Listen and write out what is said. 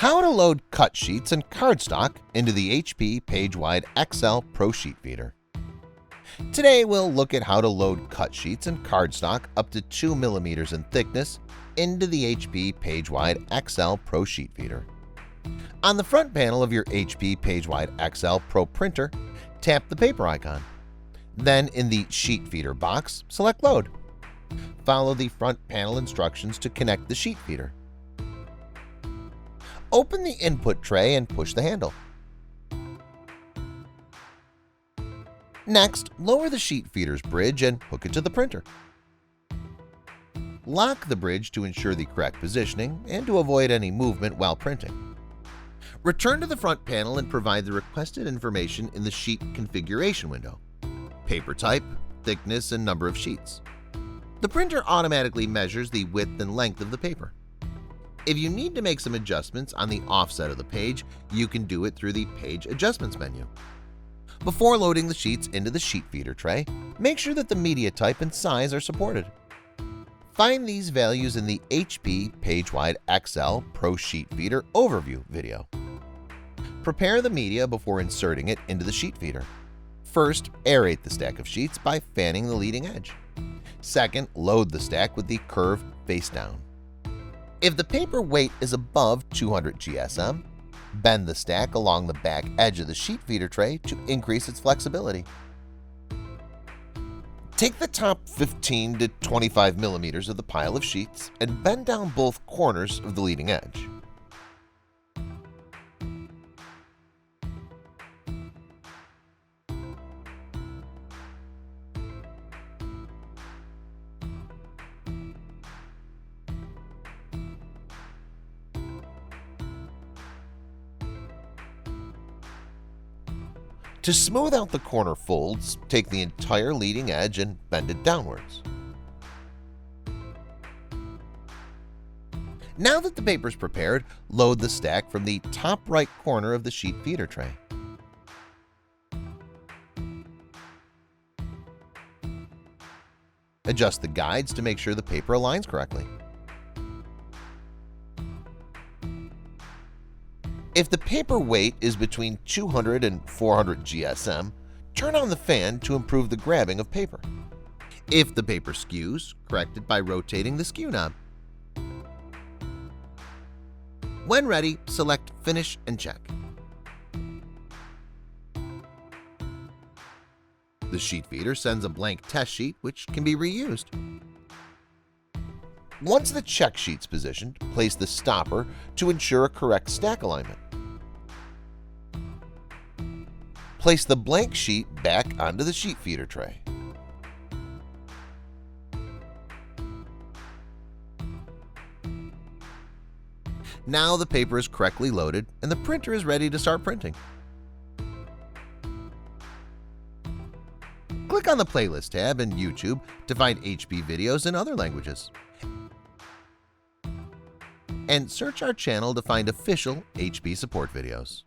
How to load cut sheets and cardstock into the HP PageWide XL Pro Sheet Feeder. Today we'll look at how to load cut sheets and cardstock up to 2 mm in thickness into the HP PageWide XL Pro Sheet Feeder. On the front panel of your HP PageWide XL Pro printer, tap the paper icon. Then in the Sheet Feeder box, select Load. Follow the front panel instructions to connect the sheet feeder. Open the input tray and push the handle. Next, lower the sheet feeder's bridge and hook it to the printer. Lock the bridge to ensure the correct positioning and to avoid any movement while printing. Return to the front panel and provide the requested information in the sheet configuration window: paper type, thickness, and number of sheets. The printer automatically measures the width and length of the paper. If you need to make some adjustments on the offset of the page, you can do it through the Page Adjustments menu. Before loading the sheets into the sheet feeder tray, make sure that the media type and size are supported. Find these values in the HP PageWide XL Pro Sheet Feeder Overview video. Prepare the media before inserting it into the sheet feeder. First, aerate the stack of sheets by fanning the leading edge. Second, load the stack with the curve face down. If the paper weight is above 200 GSM, bend the stack along the back edge of the sheet feeder tray to increase its flexibility. Take the top 15 to 25 mm of the pile of sheets and bend down both corners of the leading edge. To smooth out the corner folds, take the entire leading edge and bend it downwards. Now that the paper is prepared, load the stack from the top right corner of the sheet feeder tray. Adjust the guides to make sure the paper aligns correctly. If the paper weight is between 200 and 400 GSM, turn on the fan to improve the grabbing of paper. If the paper skews, correct it by rotating the skew knob. When ready, select Finish and check. The sheet feeder sends a blank test sheet which can be reused. Once the check sheet's positioned, place the stopper to ensure a correct stack alignment. Place the blank sheet back onto the sheet feeder tray. Now the paper is correctly loaded and the printer is ready to start printing. Click on the Playlist tab in YouTube to find HP videos in other languages. And search our channel to find official HP support videos.